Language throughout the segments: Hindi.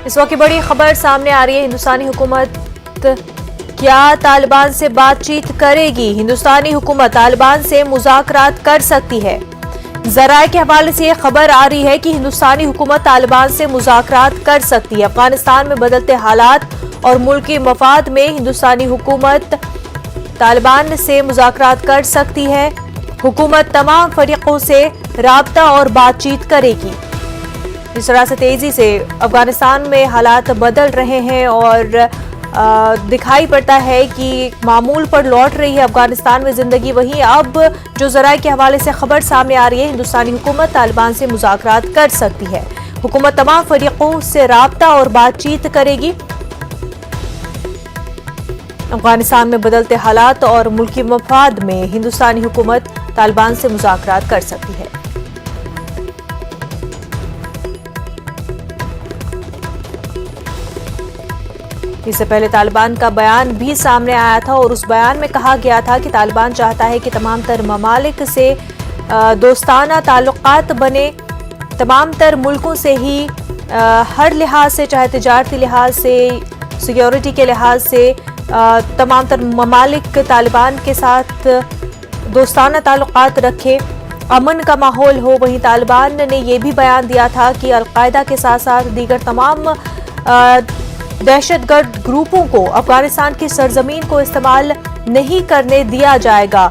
इस वक्त की बड़ी खबर सामने आ रही है। हिंदुस्तानी हुकूमत क्या तालिबान से बातचीत करेगी? हिंदुस्तानी हुकूमत तालिबान से मुज़ाकरात कर सकती है। ज़राए के हवाले से यह खबर आ रही है कि हिंदुस्तानी हुकूमत तालिबान से मुज़ाकरात कर सकती है। अफगानिस्तान में बदलते हालात और मुल्की मफाद में हिंदुस्तानी हुकूमत तालिबान से मुज़ाकरात कर सकती है। हुकूमत तमाम फरीकों से राब्ता और बातचीत करेगी। जिस तरह से तेजी से अफगानिस्तान में हालात बदल रहे हैं और दिखाई पड़ता है कि मामूल पर लौट रही है अफगानिस्तान में जिंदगी, वहीं अब जो ज़राए के हवाले से खबर सामने आ रही है, हिंदुस्तानी हुकूमत तालिबान से मुज़ाकरात कर सकती है। हुकूमत तमाम फरीकों से राब्ता और बातचीत करेगी। अफगानिस्तान में बदलते हालात और मुल्की मफाद में हिंदुस्तानी हुकूमत तालिबान से मुज़ाकरात कर सकती है। इससे पहले तालिबान का बयान भी सामने आया था और उस बयान में कहा गया था कि तालिबान चाहता है कि तमाम तर ममालिक से दोस्ताना ताल्लुकात बने, तमाम तर मुल्कों से ही हर लिहाज से, चाहे तिजारती लिहाज से, सिक्योरिटी के लिहाज से, तमाम तर ममालिक तालिबान के साथ दोस्ताना ताल्लुकात रखे, अमन का माहौल हो। वहीं तालिबान ने यह भी बयान दिया था कि अलकायदा के साथ साथ दीगर तमाम दहशतगर्द ग्रुपों को अफगानिस्तान की सरजमीन को इस्तेमाल नहीं करने दिया जाएगा।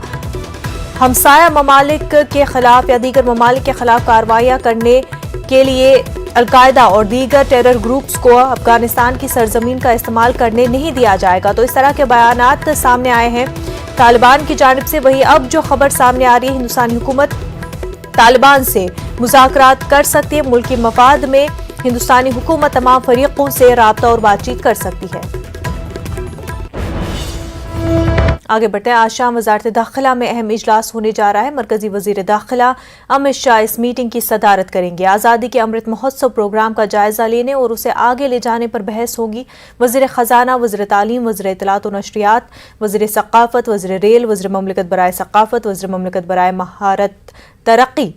हमसाया ममालिक के खिलाफ या दीगर ममालिक के खिलाफ कार्रवाइयां करने के लिए अलकायदा और दीगर टेरर ग्रुप्स को अफगानिस्तान की सरजमीन का इस्तेमाल करने नहीं दिया जाएगा। तो इस तरह के बयानात सामने आए हैं तालिबान की जानिब से। वहीं अब जो खबर सामने आ रही है, हिंदुस्तानी हुकूमत तालिबान से मुज़ाकरात कर सकती है। मुल्की मफाद में हिंदुस्तानी हुकूमत तमाम फरीकों से राब्ता और बातचीत कर सकती है। आगे बढ़ते हैं। आज शाम वज़ारत दाखिला में अहम इजलास होने जा रहा है। मरकजी वज़ीर दाखिला अमित शाह इस मीटिंग की सदारत करेंगे। आज़ादी के अमृत महोत्सव प्रोग्राम का जायजा लेने और उसे आगे ले जाने पर बहस होगी। वज़ीर ख़जाना, वज़ीर तालीम, वज़ीर इत्तलात व नशरियात, वज़ीर सक़ाफ़त, वज़ीर रेल, वज़ीर ममलिकत बराए सक़ाफ़त, वज़ीर ममलिकत बराए महारत तरक्की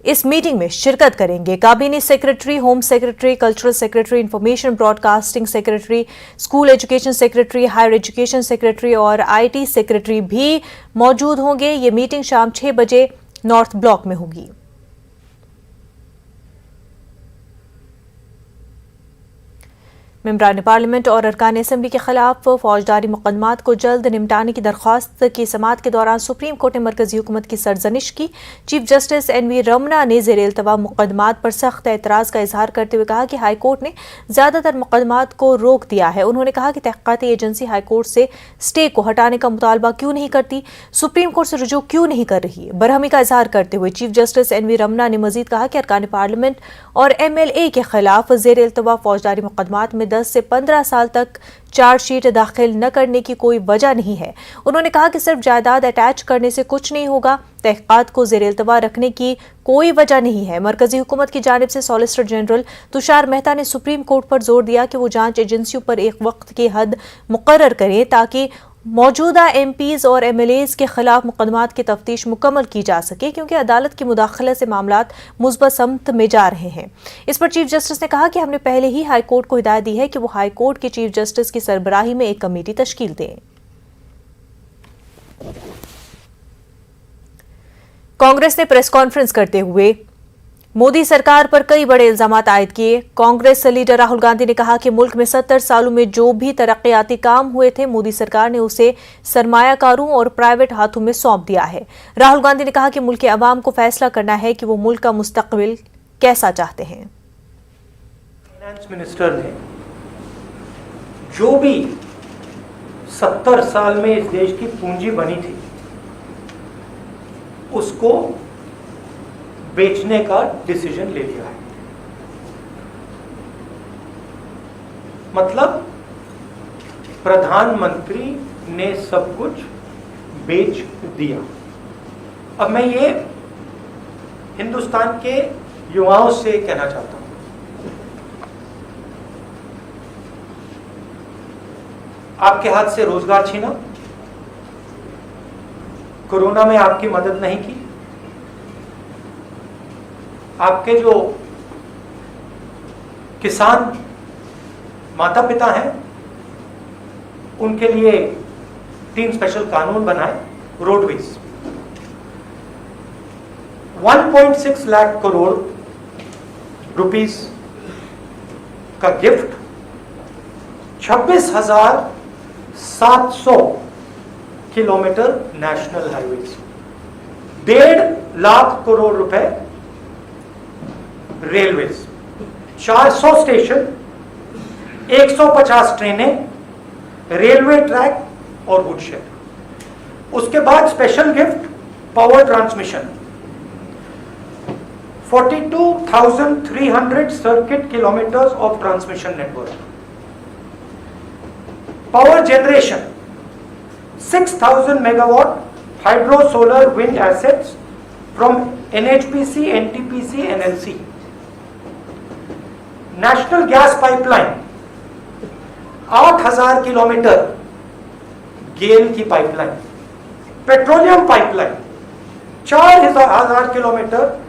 इस मीटिंग में शिरकत करेंगे। काबीना secretary, home secretary, cultural secretary, information broadcasting secretary, school education secretary, higher education secretary और IT सेक्रेटरी भी मौजूद होंगे। ये मीटिंग शाम 6 बजे नॉर्थ ब्लॉक में होगी। मेंबरान पार्लियामेंट और अरकान असेंबली के खिलाफ फौजदारी मुकदमात को जल्द निपटाने की दरख्वास्त की समाअत के दौरान सुप्रीम कोर्ट ने मरकजी हुकूमत की सरजनिश की। चीफ जस्टिस NV रमना ने ज़ेर इल्तवा मुकदमात पर सख्त एतराज़ का इजहार करते हुए कहा कि हाई कोर्ट ने ज़्यादातर मुकदमात को रोक दिया है। उन्होंने कहा कि तहक़ीक़ाती एजेंसी हाई कोर्ट से स्टे को हटाने का मुतालबा क्यों नहीं करती, सुप्रीम कोर्ट से रुजू क्यों नहीं कर रही। बरहमी का इजहार करते हुए चीफ जस्टिस NV रमना ने मजीद कहा कि अरकान पार्लियामेंट और MLA के खिलाफ ज़ेर इल्तवा फौजदारी मुकदमात में 10 से 15 साल तक चार्जशीट दाखिल न करने की कोई वजह नहीं है। उन्होंने कहा कि सिर्फ जायदाद अटैच करने से कुछ नहीं होगा, तहक़ीक़ात को ज़ेर इल्तवा रखने की कोई वजह नहीं है। मरकजी हुकूमत की जानिब से सॉलिसिटर जनरल तुषार मेहता ने सुप्रीम कोर्ट पर जोर दिया कि वो जांच एजेंसियों पर एक वक्त की हद मुकर्रर करें ताकि मौजूदा MPs और MLAs के खिलाफ मुकदमात की तफ्तीश मुकम्मल की जा सके, क्योंकि अदालत की मुदाखलत से मामलात मुस्बत समत में जा रहे हैं। इस पर चीफ जस्टिस ने कहा कि हमने पहले ही हाई कोर्ट को हिदायत दी है कि वो हाई कोर्ट के चीफ जस्टिस की सरबराही में एक कमेटी तश्कील दें। कांग्रेस ने प्रेस कॉन्फ्रेंस करते हुए मोदी सरकार पर कई बड़े इल्जामात आयद किए। कांग्रेस लीडर राहुल गांधी ने कहा कि मुल्क में 70 सालों में जो भी तरक्याती काम हुए थे, मोदी सरकार ने उसे सरमायाकारों और प्राइवेट हाथों में सौंप दिया है। राहुल गांधी ने कहा कि मुल्क के अवाम को फैसला करना है कि वो मुल्क का मुस्तकबिल कैसा चाहते हैं। फाइनेंस मिनिस्टर ने जो भी 70 साल में इस देश की पूंजी बनी थी उसको बेचने का डिसीजन ले लिया है। मतलब प्रधानमंत्री ने सब कुछ बेच दिया। अब मैं ये हिंदुस्तान के युवाओं से कहना चाहता हूं, आपके हाथ से रोजगार छीना, कोरोना में आपकी मदद नहीं की, आपके जो किसान माता पिता हैं, उनके लिए 3 स्पेशल कानून बनाए। रोडवेज 1.6 लाख करोड़ रुपीस का gift, 26,700 kilometre national highways, 1.5 lakh crore रुपए रेलवेज, 400 स्टेशन, 150 ट्रेनें, रेलवे ट्रैक और वुड शेड। उसके बाद special gift power transmission, 42,300 circuit kilometres of transmission network. Power generation 6,000 megawatt hydro solar wind assets from NHPC, NTPC, NLC। National gas pipeline 8,000 kilometre GAIL की pipeline, petroleum pipeline 4,000 kilometre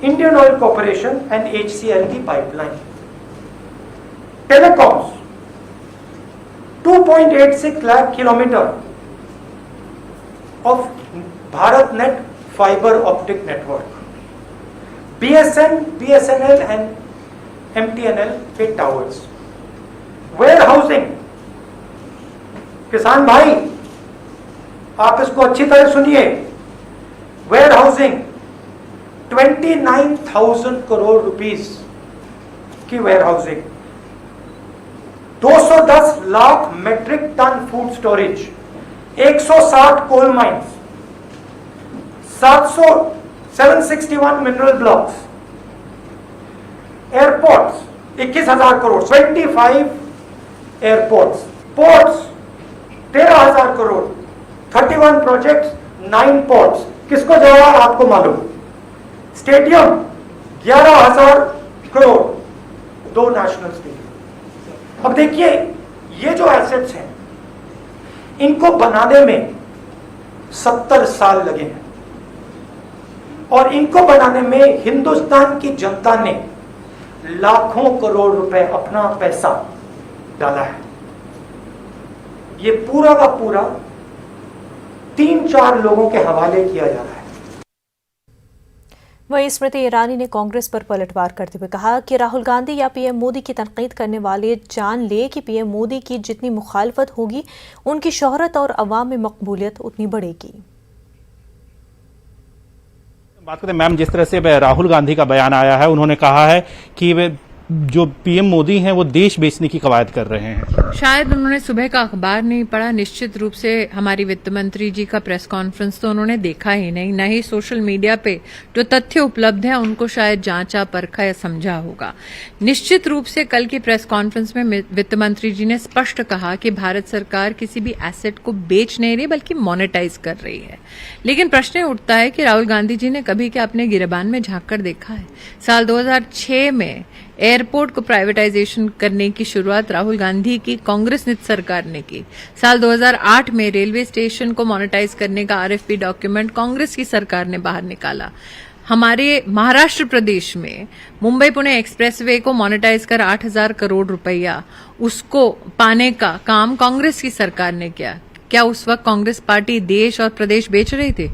Indian Oil Corporation and HCL की pipeline. Telecoms 2.86 lakh kilometre of Bharat net fibre optic network. BSNL and MTNL के टावर्स। वेयर हाउसिंग, किसान भाई आप इसको अच्छी तरह सुनिए, वेयर हाउसिंग 29,000 करोड़ रुपीस की warehousing, 210 lakh metric tonne food storage, 160 coal mines, 761 mineral blocks, airports 21,000 crore, 25 airports, ports 13,000 crore, 31 projects, 9 ports. किसको जवाब आपको मालूम? Stadium 11,000 crore, 2 national stadium. अब देखिए ये जो एसेट्स हैं इनको बनाने में 70 साल लगे हैं और इनको बनाने में हिंदुस्तान की जनता ने लाखों करोड़ रुपए अपना पैसा डाला है। ये पूरा का पूरा 3-4 लोगों के हवाले किया जा रहा है। वहीं स्मृति ईरानी ने कांग्रेस पर पलटवार करते हुए कहा कि राहुल गांधी या पीएम मोदी की तनकीद करने वाले जान ले कि पीएम मोदी की जितनी मुखालफत होगी उनकी शोहरत और अवाम में मकबूलियत उतनी बढ़ेगी। बात करते हैं मैम, जिस तरह से राहुल गांधी का बयान आया है, उन्होंने कहा है कि वे जो पीएम मोदी हैं वो देश बेचने की कवायद कर रहे हैं। शायद उन्होंने सुबह का अखबार नहीं पढ़ा। निश्चित रूप से हमारी वित्त मंत्री जी का प्रेस कॉन्फ्रेंस तो उन्होंने देखा ही नहीं, न ही सोशल मीडिया पे जो तथ्य उपलब्ध है उनको शायद जांचा परखा या समझा होगा। निश्चित रूप से कल की प्रेस कॉन्फ्रेंस में वित्त मंत्री जी ने स्पष्ट कहा कि भारत सरकार किसी भी एसेट को बेच नहीं रही बल्कि मोनेटाइज कर रही है। लेकिन प्रश्न उठता है कि राहुल गांधी जी ने कभी क्या अपने गिरबान में झांक कर देखा है? साल 2006 में एयरपोर्ट को प्राइवेटाइजेशन करने की शुरुआत राहुल गांधी की कांग्रेस नित सरकार ने की। साल 2008 में रेलवे स्टेशन को मोनेटाइज करने का RFP डॉक्यूमेंट कांग्रेस की सरकार ने बाहर निकाला। हमारे महाराष्ट्र प्रदेश में मुंबई पुणे एक्सप्रेसवे को मोनेटाइज कर 8,000 करोड़ रुपया उसको पाने का काम कांग्रेस की सरकार ने किया। क्या उस वक्त कांग्रेस पार्टी देश और प्रदेश बेच रही थी?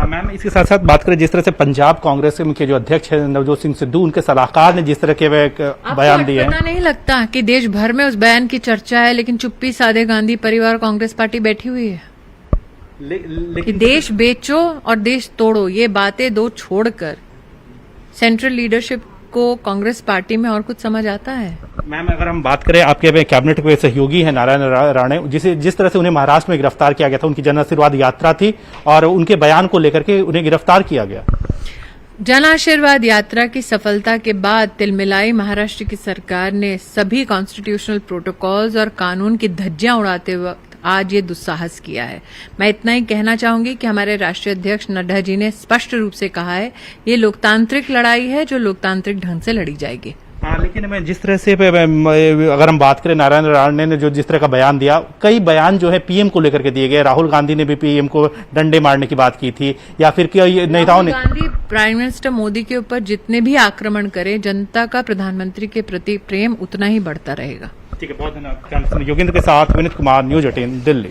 मैम, इसके साथ साथ बात करें जिस तरह से पंजाब कांग्रेस के जो अध्यक्ष हैं नवजोत सिंह सिद्धू, उनके सलाहकार ने जिस तरह के बयान दिए हैं, पता नहीं लगता कि देश भर में उस बयान की चर्चा है लेकिन चुप्पी साधे गांधी परिवार कांग्रेस पार्टी बैठी हुई है। कि देश बेचो और देश तोड़ो, ये बातें दो छोड़कर सेंट्रल लीडरशिप को कांग्रेस पार्टी में और कुछ समझ आता है? मैम, अगर हम बात करें, आपके कैबिनेट के सहयोगी हैं नारायण राणे, जिस तरह से उन्हें महाराष्ट्र में गिरफ्तार किया गया था, उनकी जन आशीर्वाद यात्रा थी और उनके बयान को लेकर के उन्हें गिरफ्तार किया गया। जन आशीर्वाद यात्रा की सफलता के बाद तिलमिलाई महाराष्ट्र की सरकार ने सभी कॉन्स्टिट्यूशनल प्रोटोकॉल्स और कानून की धज्जियां उड़ाते वक्त आज ये दुस्साहस किया है। मैं इतना ही कहना चाहूंगी कि हमारे राष्ट्रीय अध्यक्ष नड्डा जी ने स्पष्ट रूप से कहा है ये लोकतांत्रिक लड़ाई है जो लोकतांत्रिक ढंग से लड़ी जाएगी। हाँ, लेकिन मैं जिस तरह से अगर हम बात करें, नारायण राणे ने जो जिस तरह का बयान दिया, कई बयान जो है पीएम को लेकर के दिए गए। राहुल गांधी ने भी पीएम को डंडे मारने की बात की थी, या फिर नेताओं ने गांधी प्राइम मिनिस्टर मोदी के ऊपर जितने भी आक्रमण करे, जनता का प्रधानमंत्री के प्रति प्रेम उतना ही बढ़ता रहेगा। ठीक है, बहुत धन्यवाद। योगेंद्र के साथ विनीत कुमार, न्यूज 18 दिल्ली।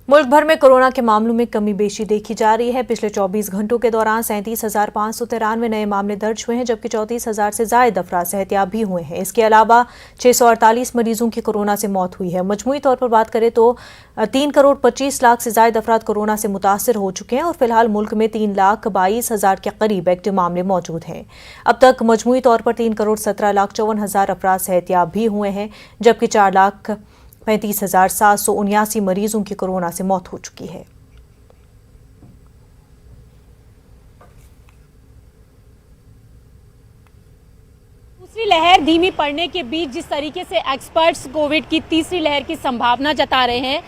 मुल्क भर में कोरोना के मामलों में कमी बेशी देखी जा रही है। पिछले 24 घंटों के दौरान 37,593 नए मामले दर्ज हुए हैं, जबकि 34,000 से ज्यादा अफराद सेहतियाब भी हुए हैं। इसके अलावा 648 मरीजों की कोरोना से मौत हुई है। मजमूई तौर पर बात करें तो 3,25,00,000 से ज्यादा अफराद कोरोना से मुतासर हो चुके हैं और फिलहाल मुल्क में 3,22,000 के करीब एक्टिव मामले मौजूद हैं। अब तक मजमूई तौर पर 3,17,54,000 अफराद सेहतियाब भी हुए हैं, जबकि 4,35,779 मरीजों की कोरोना से मौत हो चुकी है। दूसरी लहर धीमी पड़ने के बीच जिस तरीके से एक्सपर्ट्स कोविड की तीसरी लहर की संभावना जता रहे हैं,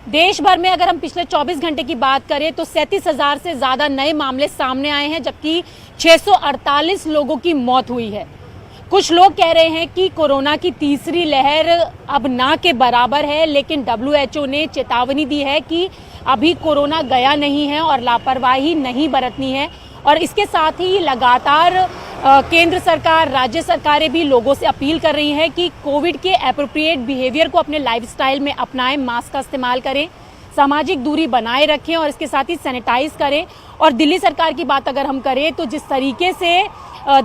देश भर में अगर हम पिछले 24 घंटे की बात करें तो 37,000 से ज्यादा नए मामले सामने आए हैं, जबकि 648 लोगों की मौत हुई है। कुछ लोग कह रहे हैं कि कोरोना की तीसरी लहर अब ना के बराबर है, लेकिन WHO ने चेतावनी दी है कि अभी कोरोना गया नहीं है और लापरवाही नहीं बरतनी है। और इसके साथ ही लगातार केंद्र सरकार, राज्य सरकारें भी लोगों से अपील कर रही हैं कि कोविड के एप्रोप्रिएट बिहेवियर को अपने लाइफस्टाइल में अपनाएं, मास्क का इस्तेमाल करें, सामाजिक दूरी बनाए रखें और इसके साथ ही सैनिटाइज करें। और दिल्ली सरकार की बात अगर हम करें तो जिस तरीके से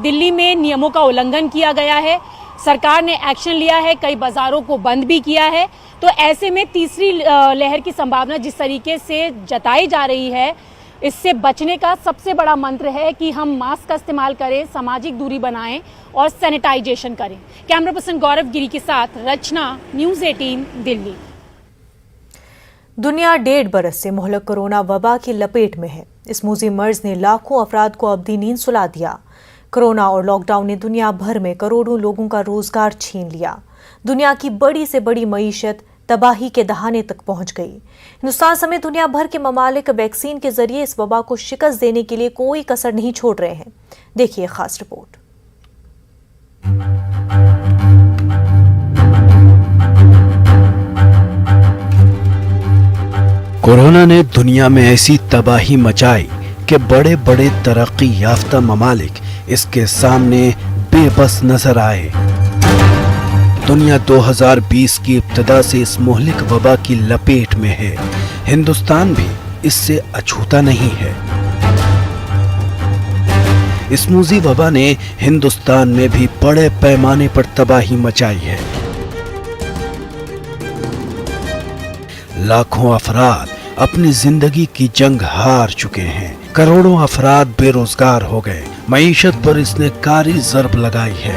दिल्ली में नियमों का उल्लंघन किया गया है, सरकार ने एक्शन लिया है, कई बाजारों को बंद भी किया है, तो ऐसे में तीसरी लहर की संभावना जिस तरीके से जताई जा रही है, इससे बचने का सबसे बड़ा मंत्र है कि हम मास्क का इस्तेमाल करें, सामाजिक दूरी बनाएं और सैनिटाइजेशन करें। कैमरा पर्सन गौरव गिरी के साथ रचना, न्यूज 18 दिल्ली। दुनिया 1.5 बरस से मुहलक कोरोना वबा की लपेट में है। इस मूजी मर्ज ने लाखों अफराद को अब्दी नींद सुला दिया। कोरोना और लॉकडाउन ने दुनिया भर में करोड़ों लोगों का रोजगार छीन लिया। दुनिया की बड़ी से बड़ी मईशत तबाही के दहाने तक पहुंच गई। हिंदुस्तान समेत दुनिया भर के ममालिक वैक्सीन के जरिए इस वबा को शिकस्त देने के लिए कोई कसर नहीं छोड़ रहे हैं। देखिए खास रिपोर्ट। कोरोना ने दुनिया में ऐसी तबाही मचाई कि बड़े बड़े तरक्की याफ्ता ममालिक इसके सामने बेबस नजर आए। दुनिया 2020 की इब्तिदा से इस मुहलिक वबा की लपेट में है। हिंदुस्तान भी इससे अछूता नहीं है। इस मूजी वबा ने हिंदुस्तान में भी बड़े पैमाने पर तबाही मचाई है। लाखों अफराद अपनी जिंदगी की जंग हार चुके हैं। करोड़ों अफराद बेरोजगार हो गए। मईशत पर इसने कारी ज़र्ब लगाई है।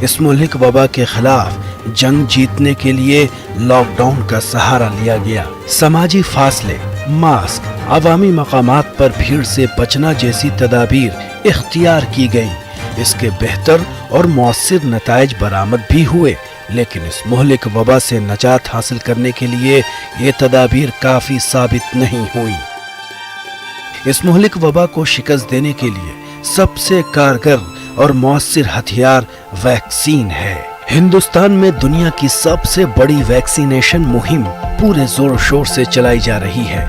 इस मुल्क वबा के खिलाफ जंग जीतने के लिए लॉकडाउन का सहारा लिया गया। समाजी फासले, मास्क, अवामी मकामात पर भीड़ से बचना जैसी तदाबीर इख्तियार की गई। इसके बेहतर और मौसर नताइज बरामद भी हुए, लेकिन इस मुहलिक वबा से नजात हासिल करने के लिए ये तदाबीर काफी साबित नहीं हुई। इस मुहलिक वबा को शिकस्त देने के लिए सबसे कारगर और मौसर हथियार वैक्सीन है। हिंदुस्तान में दुनिया की सबसे बड़ी वैक्सीनेशन मुहिम पूरे जोर शोर से चलाई जा रही है।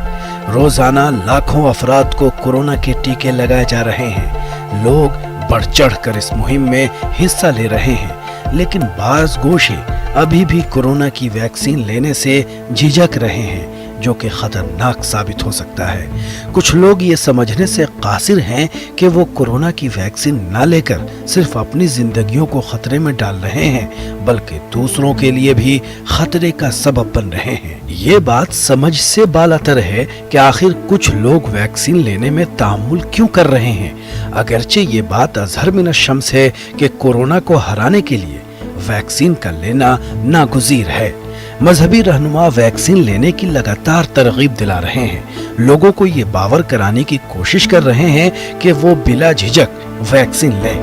रोजाना लाखों अफराद को कोरोना के टीके लगाए जा रहे हैं। लोग बढ़ चढ़ कर इस मुहिम में हिस्सा ले रहे हैं, लेकिन बाज़ गोशे अभी भी कोरोना की वैक्सीन लेने से झिझक रहे हैं, जो कि खतरनाक साबित हो सकता है। कुछ लोग ये समझने से कासिर हैं कि वो कोरोना की वैक्सीन ना लेकर सिर्फ अपनी जिंदगियों को खतरे में डाल रहे हैं, बल्कि दूसरों के लिए भी खतरे का सबब बन रहे हैं। ये बात समझ से बालातर है कि आखिर कुछ लोग वैक्सीन लेने में तामुल क्यों कर रहे हैं। अगरचे ये बात अजहर मिन शम्स है कि कोरोना को हराने के लिए वैक्सीन का लेना नागुज़ीर है। मजहबी रहनुमा वैक्सीन लेने की लगातार तरगीब दिला रहे हैं। लोगों को ये बावर कराने की कोशिश कर रहे हैं कि वो बिला झिझक वैक्सीन लें।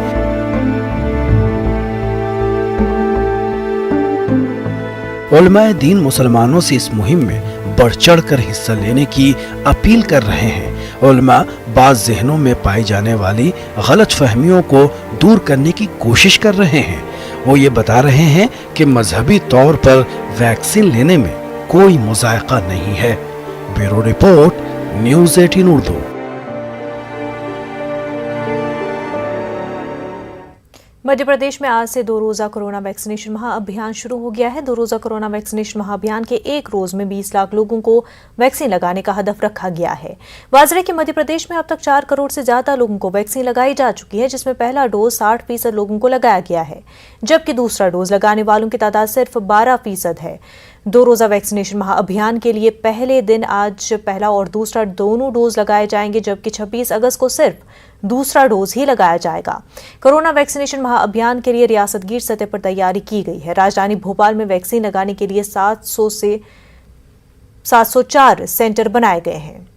उलमाए दीन मुसलमानों से इस मुहिम में बढ़ चढ़ कर हिस्सा लेने की अपील कर रहे हैं। उलमा बाज़ ज़हनों में पाई जाने वाली गलत फहमियों को दूर करने की कोशिश कर रहे हैं। वो ये बता रहे हैं कि मजहबी तौर पर वैक्सीन लेने में कोई मुज़ायक़ा नहीं है। Bureau report, news 18 Urdu. Madhya Pradesh में आज से 2 रोजा कोरोना वैक्सीनेशन महाअभियान शुरू हो गया है। 2 रोजा कोरोना वैक्सीनेशन महाअभियान के एक रोज में 20 लाख लोगों को वैक्सीन लगाने का हदफ रखा गया है। वाजरे कि मध्य प्रदेश में अब तक 4 करोड़ से ज्यादा लोगों को वैक्सीन लगाई जा चुकी है, जिसमें पहला डोज 60% लोगों को लगाया गया है, जबकि दूसरा डोज लगाने वालों की तादाद सिर्फ 12% है। 2 रोजा वैक्सीनेशन महाअभियान के लिए पहले दिन आज पहला और दूसरा दोनों डोज लगाए जाएंगे, जबकि 26 अगस्त को सिर्फ दूसरा डोज ही लगाया जाएगा। कोरोना वैक्सीनेशन महाअभियान के लिए रियासतगीर सतह पर तैयारी की गई है। राजधानी भोपाल में वैक्सीन लगाने के लिए 700 से 704 सेंटर बनाए गए हैं।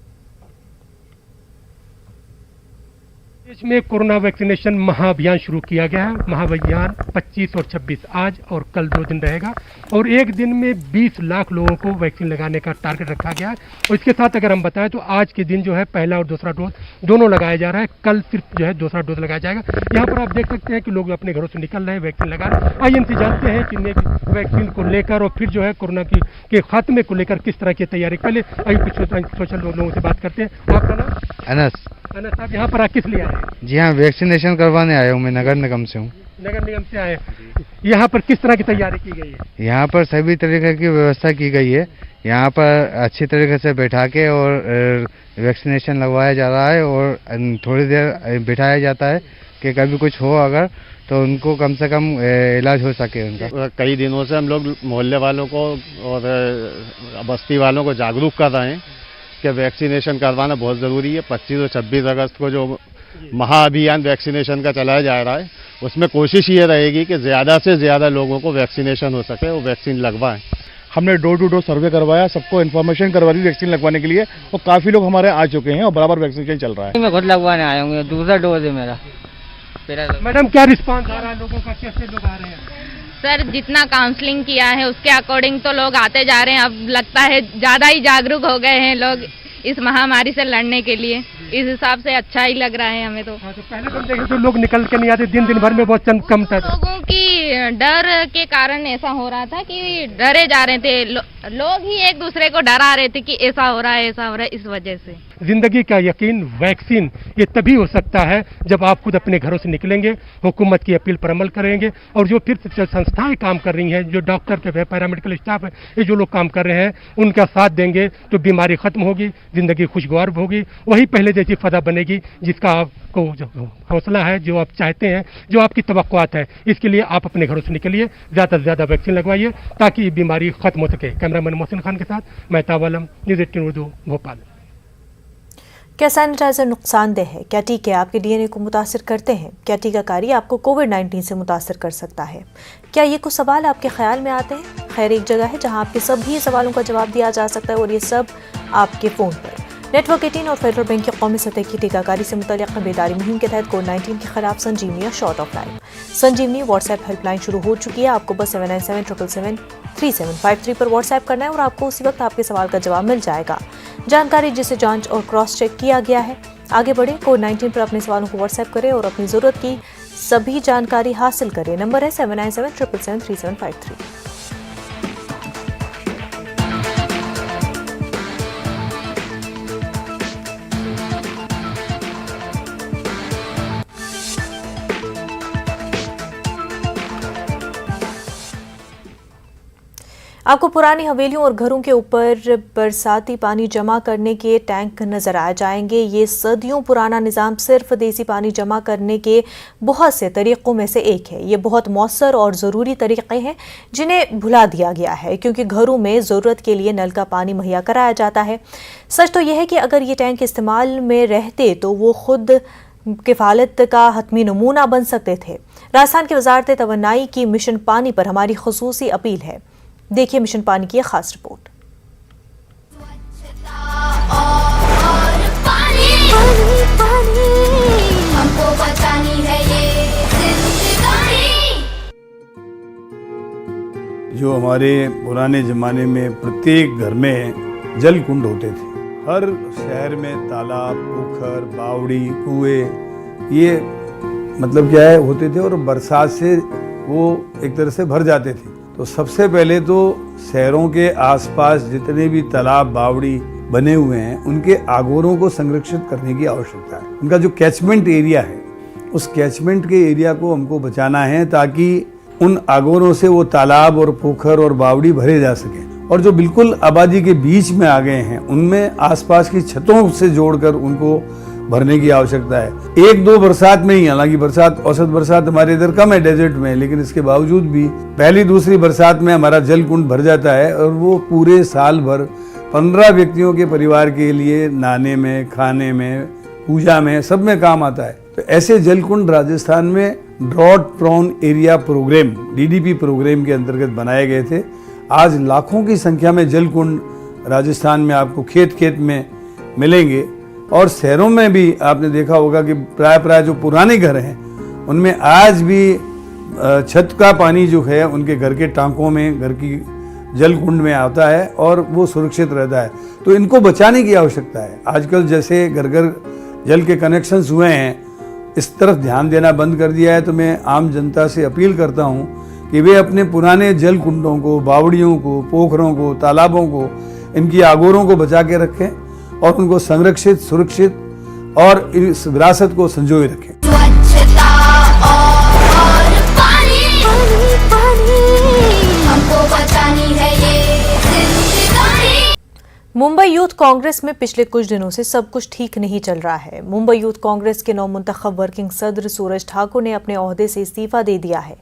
देश में कोरोना वैक्सीनेशन महाअभियान शुरू किया गया है। महाअभियान 25 और 26 आज और कल 2 दिन रहेगा और एक दिन में 20 लाख लोगों को वैक्सीन लगाने का टारगेट रखा गया है। और इसके साथ अगर हम बताएं तो आज के दिन जो है पहला और दूसरा डोज दोनों लगाया जा रहा है। कल सिर्फ जो है दूसरा डोज लगाया जाएगा। यहाँ पर आप देख सकते हैं कि लोग अपने घरों से निकल रहे हैं, वैक्सीन लगा रहे हैं। आइए इनसे जानते हैं कि वैक्सीन को लेकर और फिर जो है कोरोना के खात्मे को लेकर किस तरह की तैयारी। पहले अभी कुछ सोशल लोगों से बात करते हैं। आपका नाम? अनस। अनस साहब, यहाँ पर आप किस लिए आए हैं? जी हाँ, वैक्सीनेशन करवाने आया हूँ। मैं नगर निगम से हूँ। नगर निगम से आए। यहाँ पर किस तरह की तैयारी की गई है? यहाँ पर सभी तरीके की व्यवस्था की गई है। यहाँ पर अच्छी तरीके से बैठा के और वैक्सीनेशन लगवाया जा रहा है और थोड़ी देर बिठाया जाता है कि कभी कुछ हो अगर तो उनको कम से कम इलाज हो सके उनका। कई दिनों से हम लोग मोहल्ले वालों को और बस्ती वालों को जागरूक कर रहे हैं कि वैक्सीनेशन करवाना बहुत ज़रूरी है। 25 और 26 अगस्त को जो महाअभियान वैक्सीनेशन का चलाया जा रहा है, उसमें कोशिश ये रहेगी कि ज़्यादा से ज़्यादा लोगों को वैक्सीनेशन हो सके, वो वैक्सीन लगवाएं। हमने डोर टू डोर सर्वे करवाया, सबको इन्फॉर्मेशन करवा दी वैक्सीन लगवाने के लिए और काफ़ी लोग हमारे आ चुके हैं और बराबर वैक्सीनेशन चल रहा है। मैं खुद लगवाने आया हूँ, दूसरा डोज है मेरा। मैडम, क्या रिस्पांस आ रहा है लोगों का? कैसे लोग आ रहे हैं? सर, जितना काउंसलिंग किया है उसके अकॉर्डिंग तो लोग आते जा रहे हैं। अब लगता है ज़्यादा ही जागरूक हो गए हैं लोग इस महामारी से लड़ने के लिए। इस हिसाब से अच्छा ही लग रहा है हमें तो। हाँ, तो पहले तो देखें तो लोग निकल के नहीं आते, दिन भर में बहुत चंद कम था। लोगों की डर के कारण ऐसा हो रहा था कि डरे जा रहे थे लोग ही एक दूसरे को डरा रहे थे कि ऐसा हो रहा है, ऐसा हो रहा है। इस वजह से जिंदगी का यकीन वैक्सीन ये तभी हो सकता है जब आप खुद अपने घरों से निकलेंगे, हुकूमत की अपील पर अमल करेंगे और जो फिर संस्थाएं काम कर रही हैं, जो डॉक्टर के पैरामेडिकल स्टाफ है, ये जो लोग काम कर रहे हैं उनका साथ देंगे तो बीमारी खत्म होगी, जिंदगी खुशगवार होगी। वही पहले जैसी फजा बनेगी जिसका आपको जो हौसला है, जो आप चाहते हैं, जो आपकी तवक्कुआत है। इसके लिए आप अपने घरों से निकलिए, ज़्यादा से ज़्यादा वैक्सीन लगवाइए ताकि ये बीमारी खत्म हो सके। कैमरामैन मोहसिन खान के साथ मैं तावल आलम, न्यूज़ 18 उर्दू, भोपाल। क्या सैनिटाइजर नुकसानदेह है? क्या टीके आपके डीएनए को मुतासिर करते हैं? क्या टीकाकारी आपको कोविड-19 से मुतासिर कर सकता है? क्या ये कुछ सवाल आपके ख्याल में आते हैं? खैर, एक जगह है जहां आपके सभी सवालों का जवाब दिया जा सकता है और ये सब आपके फ़ोन पर। नेटवर्क 18 और फेडरल बैंक की कौमी सतह की टीकाकारी से मुतल्लिक़ बेदारी मुहिम के तहत कोविड-19 के खिलाफ संजीवनी और short of life Sanjeevani WhatsApp helpline शुरू हो चुकी है। आपको बस 7977773753 पर व्हाट्सएप करना है और आपको उसी वक्त आपके सवाल का जवाब मिल जाएगा। जानकारी जिसे जांच और क्रॉस चेक किया गया है। आगे बढ़े, कोविड-19 पर अपने सवालों को व्हाट्सएप करें और अपनी ज़रूरत की सभी जानकारी हासिल करें। नंबर है 7977773753। आपको पुरानी हवेलियों और घरों के ऊपर बरसाती पानी जमा करने के टैंक नजर आ जाएंगे। ये सदियों पुराना निज़ाम सिर्फ देसी पानी जमा करने के बहुत से तरीक़ों में से एक है। ये बहुत मौसर और ज़रूरी तरीक़े हैं जिन्हें भुला दिया गया है क्योंकि घरों में ज़रूरत के लिए नल का पानी मुहैया कराया जाता है। सच तो यह है कि अगर ये टैंक इस्तेमाल में रहते तो वो खुद किफ़ालत का हतमी नमूना बन सकते थे। राजस्थान की वज़ारत तवन्नाई की मिशन पानी पर हमारी ख़ुसूसी अपील है। देखिए मिशन पानी की खास रिपोर्ट। हमको बचानी है ये जिंदगानी। जो हमारे पुराने जमाने में प्रत्येक घर में जल कुंड होते थे, हर शहर में तालाब, पोखर, बावड़ी, कुएं, ये मतलब क्या है होते थे और बरसात से वो एक तरह से भर जाते थे। तो सबसे पहले तो शहरों के आसपास जितने भी तालाब, बावड़ी बने हुए हैं उनके आगोरों को संरक्षित करने की आवश्यकता है। उनका जो कैचमेंट एरिया है उस कैचमेंट के एरिया को हमको बचाना है ताकि उन आगोरों से वो तालाब और पोखर और बावड़ी भरे जा सके। और जो बिल्कुल आबादी के बीच में आ गए हैं उनमें आसपास की छतों से जोड़कर उनको भरने की आवश्यकता है। एक दो बरसात में ही, हालांकि बरसात औसत बरसात हमारे इधर कम है डेजर्ट में, लेकिन इसके बावजूद भी पहली दूसरी बरसात में हमारा जल कुंड भर जाता है और वो पूरे साल भर 15 व्यक्तियों के परिवार के लिए नहाने में, खाने में, पूजा में, सब में काम आता है। तो ऐसे जल कुंड राजस्थान में drought prone area programme DDP programme के अंतर्गत बनाए गए थे। आज लाखों की संख्या में जल कुंड राजस्थान में आपको खेत खेत में मिलेंगे और शहरों में भी आपने देखा होगा कि प्राय जो पुराने घर हैं उनमें आज भी छत का पानी जो है उनके घर के टांकों में, घर की जल कुंड में आता है और वो सुरक्षित रहता है। तो इनको बचाने की आवश्यकता है। आजकल जैसे घर घर जल के कनेक्शंस हुए हैं, इस तरफ ध्यान देना बंद कर दिया है। तो मैं आम जनता से अपील करता हूँ कि वे अपने पुराने जल कुंडों को, बावड़ियों को, पोखरों को, तालाबों को, इनकी आगोरों को बचा के रखें और उनको संरक्षित, सुरक्षित और इस विरासत को संजोए रखें। स्वच्छता और पानी, हमको बचानी है ये जिंदगानी। मुंबई यूथ कांग्रेस में पिछले कुछ दिनों से सब कुछ ठीक नहीं चल रहा है। मुंबई यूथ कांग्रेस के नवमुंतखब वर्किंग सदर सूरज ठाकुर ने अपने ओहदे से इस्तीफा दे दिया है।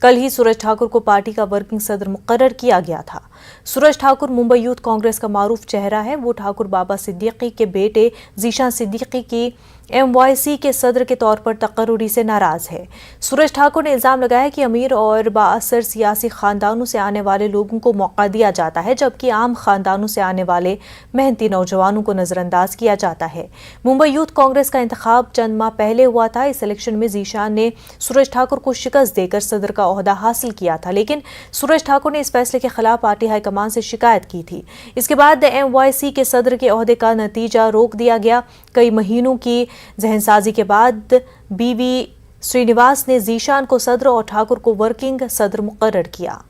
कल ही सूरज ठाकुर को पार्टी का वर्किंग सदर मुकर्रर किया गया था। सूरज ठाकुर मुंबई यूथ कांग्रेस का मारूफ चेहरा है। वो ठाकुर बाबा सिद्दीकी के बेटे जीशान सिद्दीकी की MYC के सदर के तौर पर तकर्रुरी से नाराज है। सूरज ठाकुर ने इल्जाम लगाया कि अमीर और बाअसर सियासी खानदानों से आने वाले लोगों को मौका दिया जाता है, जबकि आम खानदानों से आने वाले मेहनती नौजवानों को नजरअंदाज किया जाता है। मुंबई यूथ कांग्रेस का इंतखाब चंद माह पहले हुआ था। इस इलेक्शन में जीशान ने सूरज ठाकुर को शिकस्त देकर सदर का ओहदा हासिल किया था, लेकिन सूरज ठाकुर ने इस फैसले के खिलाफ पार्टी हाईकमान से शिकायत की थी। इसके बाद MYC के सदर के ओहदे का नतीजा रोक दिया गया। कई महीनों की जहनसाजी के बाद BV श्रीनिवास ने जीशान को सदर और ठाकुर को वर्किंग सदर मुकर्रर किया।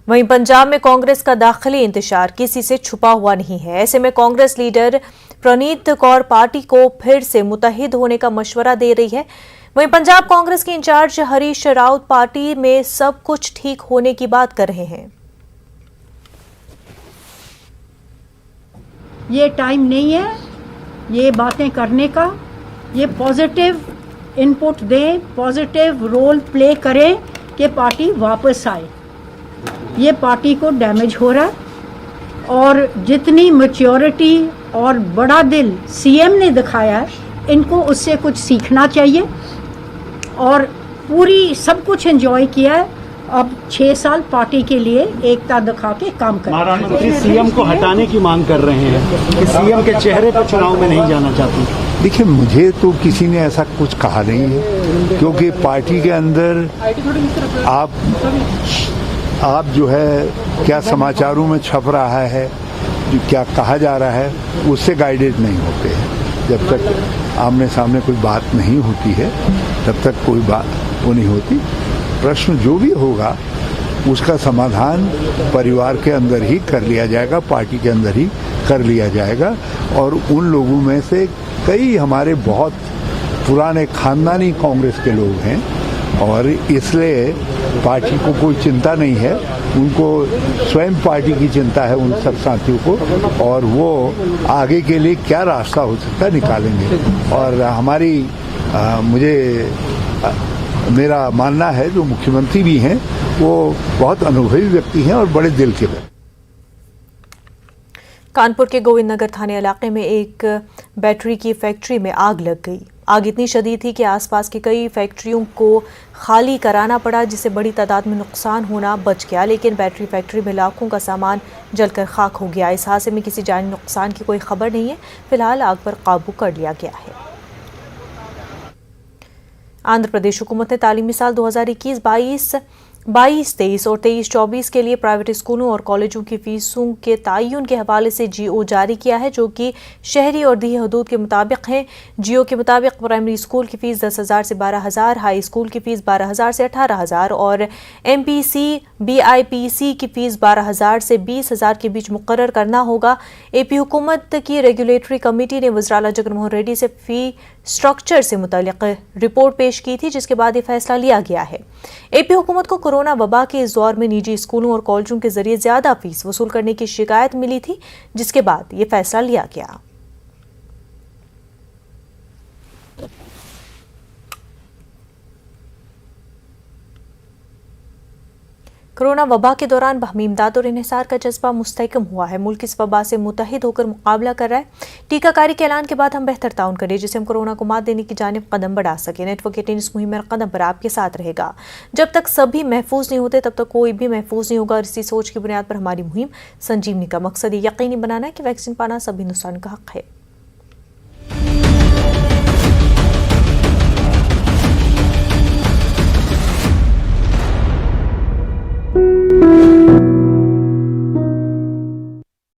वहीं पंजाब में कांग्रेस का दाखिली इंतशार किसी से छुपा हुआ नहीं है। ऐसे में कांग्रेस लीडर प्रणीत कौर पार्टी को फिर से मुत्तहिद होने का मशवरा दे रही है। वहीं पंजाब कांग्रेस के इंचार्ज हरीश रावत पार्टी में सब कुछ ठीक होने की बात कर रहे हैं। ये टाइम नहीं है ये बातें करने का। ये पॉजिटिव इनपुट दें, पॉजिटिव रोल प्ले करें कि पार्टी वापस आए। ये पार्टी को डैमेज हो रहा है और जितनी मैच्योरिटी और बड़ा दिल CM ने दिखाया है, इनको उससे कुछ सीखना चाहिए और पूरी सब कुछ एंजॉय किया है। अब 6 साल पार्टी के लिए एकता दिखा के काम करें। CM को हटाने की मांग कर रहे हैं कि CM के चेहरे पर चुनाव में नहीं जाना चाहते। देखिए, मुझे तो किसी ने ऐसा कुछ कहा नहीं है, क्योंकि पार्टी के अंदर आप जो है क्या समाचारों में छप रहा है, क्या कहा जा रहा है, उससे गाइडेड नहीं होते हैं। जब तक आमने सामने कोई बात नहीं होती है तब तक कोई बात वो नहीं होती। प्रश्न जो भी होगा उसका समाधान परिवार के अंदर ही कर लिया जाएगा, पार्टी के अंदर ही कर लिया जाएगा। और उन लोगों में से कई हमारे बहुत पुराने खानदानी कांग्रेस के लोग हैं और इसलिए पार्टी को कोई चिंता नहीं है। उनको स्वयं पार्टी की चिंता है, उन सब साथियों को, और वो आगे के लिए क्या रास्ता हो सकता है निकालेंगे। और हमारी मेरा मानना है जो मुख्यमंत्री भी हैं वो बहुत अनुभवी व्यक्ति हैं और बड़े दिल के व्यक्ति। कानपुर के गोविंद नगर थाने इलाके में एक बैटरी की फैक्ट्री में आग लग गई। आग इतनी शदीद थी कि आसपास की कई फैक्ट्रियों को खाली कराना पड़ा, जिससे बड़ी तादाद में नुकसान होना बच गया। लेकिन बैटरी फैक्ट्री में लाखों का सामान जलकर खाक हो गया। इस हादसे में किसी जानी नुकसान की कोई खबर नहीं है। फिलहाल आग पर काबू कर लिया गया है। आंध्र प्रदेश हुकूमत ने तालीमी साल 2021-22 22, 23 और 23, 24 के लिए प्राइवेट स्कूलों और कॉलेजों की फीसों के तयन के हवाले से जीओ जारी किया है, जो कि शहरी और देही हदूद के मुताबिक है। जीओ के मुताबिक प्राइमरी स्कूल की फीस 10,000 से 12,000, हाई स्कूल की फीस 12,000 से 18,000 और MPC BIPC की फीस 12,000 से 20,000 के बीच मुकर्रर करना होगा। AP हुकूमत की रेगुलेटरी कमेटी ने वज़ीर जगनमोहन रेड्डी से फी स्ट्रक्चर से मुतालिक रिपोर्ट पेश की थी, जिसके बाद ये फैसला लिया गया है। AP हुकूमत को कोरोना वबा के इस दौर में निजी स्कूलों और कॉलेजों के जरिए ज्यादा फीस वसूल करने की शिकायत मिली थी, जिसके बाद ये फैसला लिया गया। कोरोना वबा के दौरान बाहमी इमदाद और इन्हिसार का जज्बा मुस्तहकम हुआ है। मुल्क इस वबा से मुत्तहिद होकर मुकाबला कर रहा है। टीकाकारी के ऐलान के बाद हम बेहतर ताउन करें, जिससे हम कोरोना को मात देने की जानिब कदम बढ़ा सके। नेटवर्क 18 इस मुहिम में कदम पर आपके साथ रहेगा। जब तक सभी महफूज नहीं होते, तब तक कोई भी महफूज नहीं होगा। और इसी सोच की बुनियाद पर हमारी मुहिम संजीवनी का मकसद ये यकीनी बनाना है कि वैक्सीन पाना सभी हिंदुस्तान का हक है।